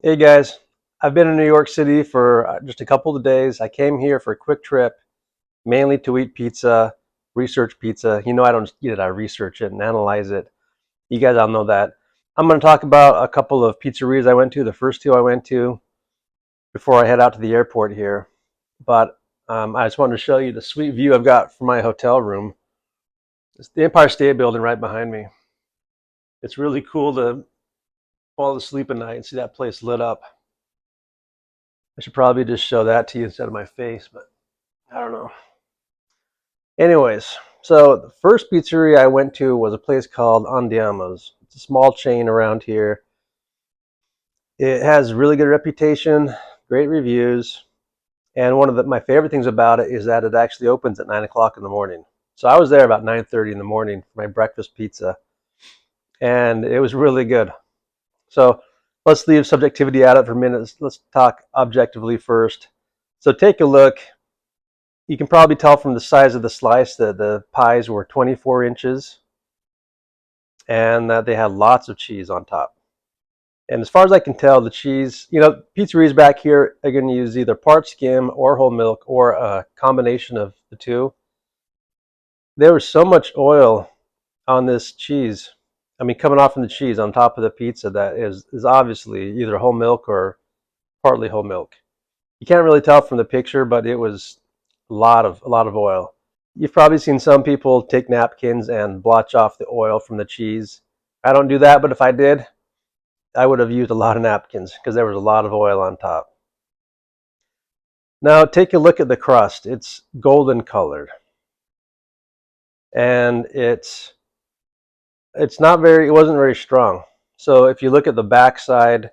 Hey guys, I've been in New York City for just a couple of days. I came here for a quick trip, mainly to eat pizza, research pizza. You know, I don't just eat it, I research it and analyze it. You guys all know that. I'm going to talk about a couple of pizzerias I went to, the first two I went to before I head out to the airport here. But I just wanted to show you the sweet view I've got from my hotel room. It's the Empire State Building right behind me. It's really cool to fall asleep at night and see that place lit up. I should probably just show that to you instead of my face, but I don't know. Anyways, so the first pizzeria I went to was a place called Andiamo's. It's a small chain around here. It has a really good reputation, great reviews, and one of my favorite things about it is that it actually opens at 9 o'clock in the morning. So I was there about 9:30 in the morning for my breakfast pizza, and it was really good. So let's leave subjectivity out of it for a minute. Let's talk objectively first. So take a look. You can probably tell from the size of the slice that the pies were 24 inches and that they had lots of cheese on top. And as far as I can tell, the cheese, pizzerias back here are going to use either part skim or whole milk or a combination of the two. There was so much oil on this cheese. I mean, coming off from the cheese on top of the pizza that is obviously either whole milk or partly whole milk. You can't really tell from the picture, but it was a lot of oil. You've probably seen some people take napkins and blotch off the oil from the cheese. I don't do that, but if I did, I would have used a lot of napkins because there was a lot of oil on top. Now take a look at the crust. It's golden colored. And it wasn't very strong. So if you look at the back side,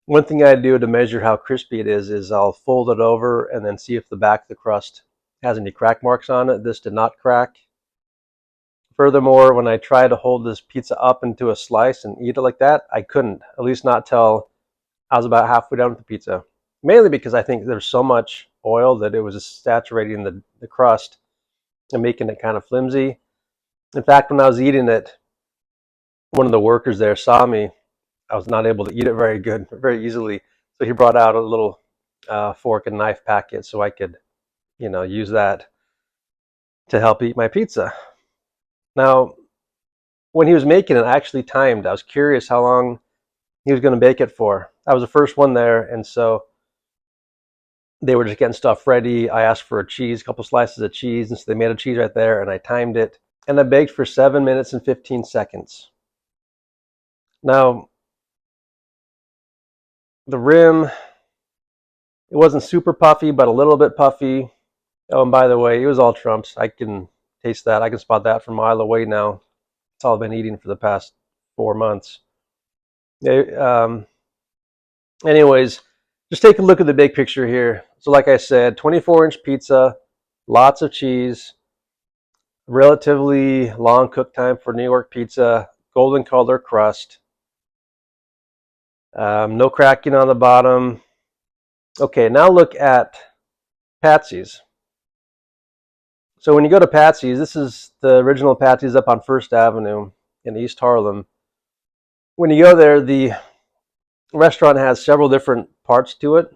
one thing I do to measure how crispy it is I'll fold it over and then see if the back of the crust has any crack marks on it. This did not crack. Furthermore, when I tried to hold this pizza up into a slice and eat it like that, I couldn't, at least not till I was about halfway done with the pizza. Mainly because I think there's so much oil that it was just saturating the crust and making it kind of flimsy. In fact, when I was eating it, one of the workers there saw me. I was not able to eat it very easily. So he brought out a little fork and knife packet so I could, use that to help eat my pizza. Now, when he was making it, I actually timed. I was curious how long he was going to bake it for. I was the first one there, and so they were just getting stuff ready. I asked for a couple slices of cheese, and so they made a cheese right there, and I timed it. And I baked for 7 minutes and 15 seconds. Now, the rim, it wasn't super puffy, but a little bit puffy. Oh, and by the way, it was all Trump's. I can taste that. I can spot that from a mile away now. It's all I've been eating for the past 4 months. Anyways, just take a look at the big picture here. So like I said, 24-inch pizza, lots of cheese, relatively long cook time for New York pizza, golden color crust, no cracking on the bottom. Okay, now look at PATSY'S. So when you go to PATSY'S, this is the original PATSY'S up on First Avenue in East Harlem. When you go there, the restaurant has several different parts to it.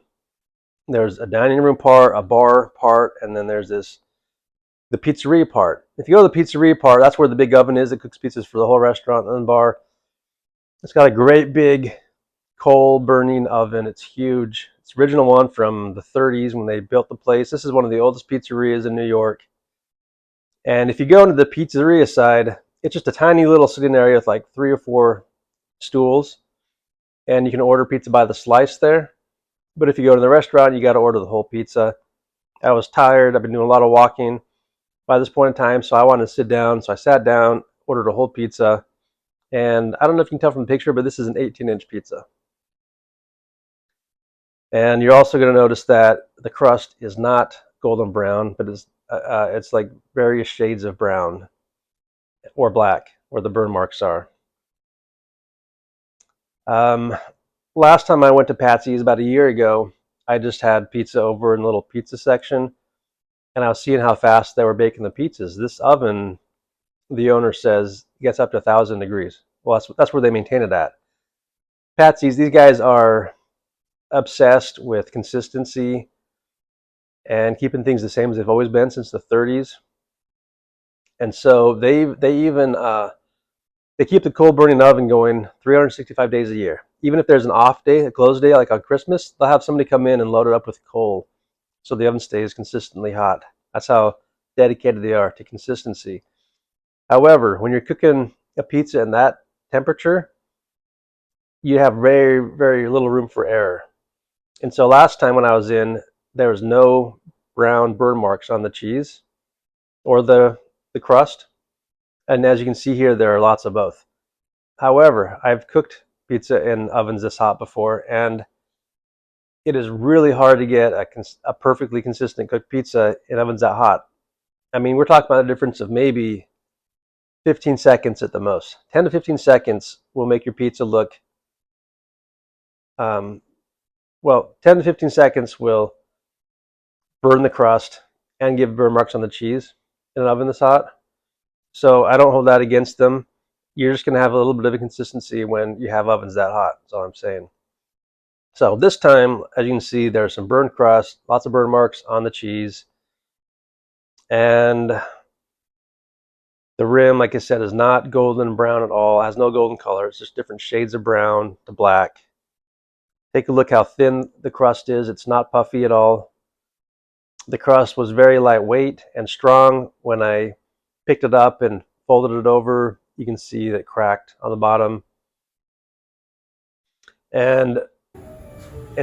There's a dining room part, a bar part, and then there's the pizzeria part. If you go to the pizzeria part, that's where the big oven is that cooks pizzas for the whole restaurant and the bar. It's got a great big coal burning oven. It's huge. It's the original one from the 30s when they built the place. This is one of the oldest pizzerias in New York. And if you go into the pizzeria side, it's just a tiny little sitting area with like 3 or 4 stools. And you can order pizza by the slice there. But if you go to the restaurant, you got to order the whole pizza. I was tired. I've been doing a lot of walking by this point in time, so I wanted to sit down. So I sat down, ordered a whole pizza. And I don't know if you can tell from the picture, but this is an 18-inch pizza. And you're also going to notice that the crust is not golden brown, but it's like various shades of brown or black where the burn marks are. Last time I went to PATSY'S about a year ago, I just had pizza over in the little pizza section, and I was seeing how fast they were baking the pizzas. This oven, the owner says, gets up to 1,000 degrees. Well, that's where they maintain it at. PATSY'S, these guys are obsessed with consistency and keeping things the same as they've always been since the 30s. And so they keep the coal burning oven going 365 days a year. Even if there's an off day, a closed day, like on Christmas, they'll have somebody come in and load it up with coal so the oven stays consistently hot. That's how dedicated they are to consistency. However, when you're cooking a pizza in that temperature, you have very, very little room for error. And so last time when I was in, there was no brown burn marks on the cheese or the crust. And as you can see here, there are lots of both. However, I've cooked pizza in ovens this hot before, and it is really hard to get a perfectly consistent cooked pizza in ovens that hot. I mean, we're talking about a difference of maybe 15 seconds at the most. 10 to 15 seconds will make your pizza look, 10 to 15 seconds will burn the crust and give burn marks on the cheese in an oven that's hot. So I don't hold that against them. You're just going to have a little bit of inconsistency when you have ovens that hot. That's all I'm saying. So this time, as you can see, there's some burnt crust, lots of burn marks on the cheese. And the rim, like I said, is not golden brown at all. It has no golden color. It's just different shades of brown to black. Take a look how thin the crust is. It's not puffy at all. The crust was very lightweight and strong. When I picked it up and folded it over, you can see that it cracked on the bottom. And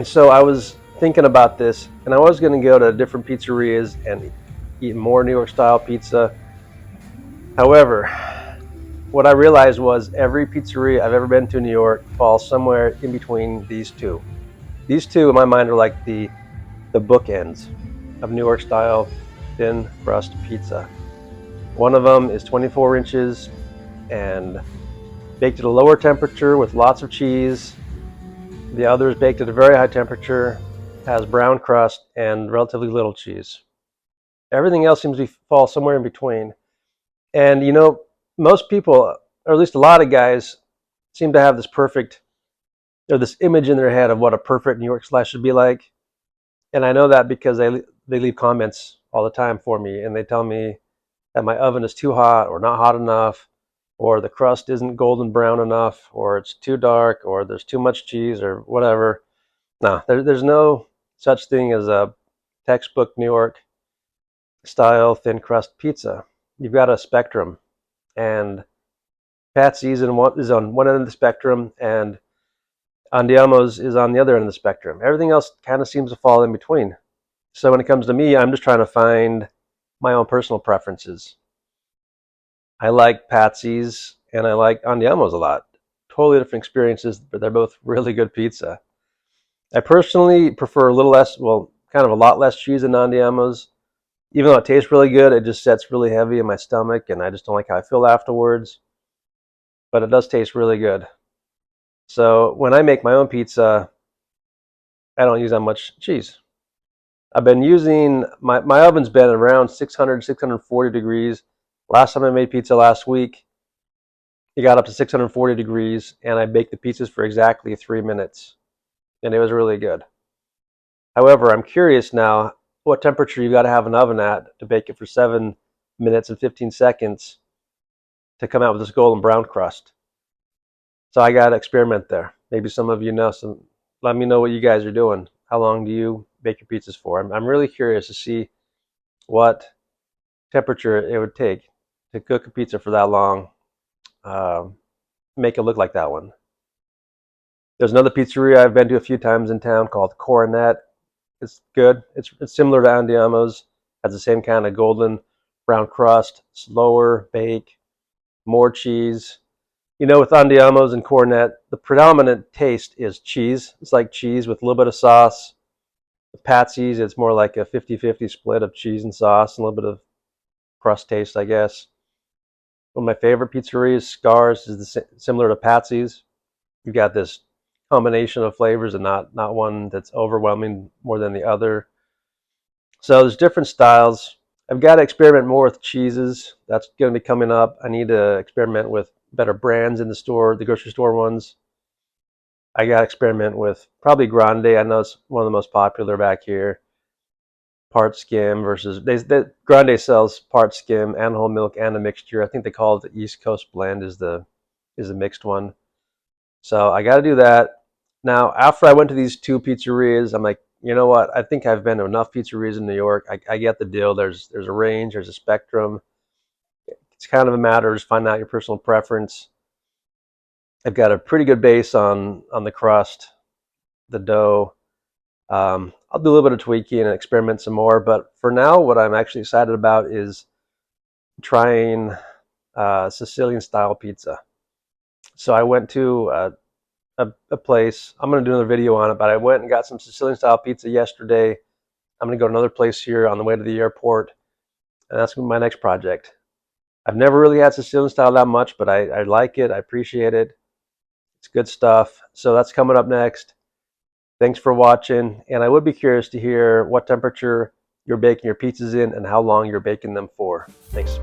so I was thinking about this, and I was going to go to different pizzerias and eat more New York style pizza. However, what I realized was every pizzeria I've ever been to in New York falls somewhere in between these two. These two, in my mind, are like the bookends of New York style thin crust pizza. One of them is 24 inches and baked at a lower temperature with lots of cheese. The other is baked at a very high temperature, has brown crust and relatively little cheese. Everything else seems to fall somewhere in between. And you know, most people, or at least a lot of guys, seem to have this perfect, or this image in their head of what a perfect New York slice should be like. And I know that because they leave comments all the time for me, and they tell me that my oven is too hot or not hot enough, or the crust isn't golden brown enough, or it's too dark, or there's too much cheese, or whatever. No, there's no such thing as a textbook New York style thin crust pizza. You've got a spectrum, and PATSY'S is on one end of the spectrum, and Andiamo's is on the other end of the spectrum. Everything else kind of seems to fall in between. So when it comes to me, I'm just trying to find my own personal preferences. I like PATSY'S and I like Andiamo's a lot. Totally different experiences, but they're both really good pizza. I personally prefer a little less, kind of a lot less cheese than Andiamo's. Even though it tastes really good, it just sets really heavy in my stomach, and I just don't like how I feel afterwards. But it does taste really good. So when I make my own pizza, I don't use that much cheese. I've been using, my oven's been around 600, 640 degrees. Last time I made pizza last week, it got up to 640 degrees, and I baked the pizzas for exactly 3 minutes, and it was really good. However, I'm curious now what temperature you got to have an oven at to bake it for 7 minutes and 15 seconds to come out with this golden brown crust. So I got to experiment there. Maybe some of you know, so let me know what you guys are doing. How long do you bake your pizzas for? I'm really curious to see what temperature it would take to cook a pizza for that long, make it look like that one. There's another pizzeria I've been to a few times in town called Coronet. It's good. It's similar to Andiamo's. Has the same kind of golden brown crust, slower bake, more cheese. You know, with Andiamo's and Coronet, the predominant taste is cheese. It's like cheese with a little bit of sauce. With PATSY'S, it's more like a 50-50 split of cheese and sauce and a little bit of crust taste, I guess. One of my favorite pizzerias, Scars, is similar to PATSY'S. You've got this combination of flavors and not one that's overwhelming more than the other. So there's different styles. I've got to experiment more with cheeses. That's going to be coming up. I need to experiment with better brands in the store, the grocery store ones. I got to experiment with probably grande. I know it's one of the most popular back here. Part skim versus grande sells part skim and whole milk and a mixture. I think they call it the East Coast blend is the mixed one. So I got to do that. Now, after I went to these two pizzerias, I'm like, you know what? I think I've been to enough pizzerias in New York. I get the deal. There's a range, there's a spectrum. It's kind of a matter of just finding out your personal preference. I've got a pretty good base on the crust, the dough. I'll do a little bit of tweaking and experiment some more. But for now, what I'm actually excited about is trying Sicilian style pizza. So I went to a place. I'm going to do another video on it, but I went and got some Sicilian style pizza yesterday. I'm going to go to another place here on the way to the airport, and that's my next project. I've never really had Sicilian style that much, but I like it. I appreciate it. It's good stuff. So that's coming up next. Thanks for watching, and I would be curious to hear what temperature you're baking your pizzas in and how long you're baking them for. Thanks.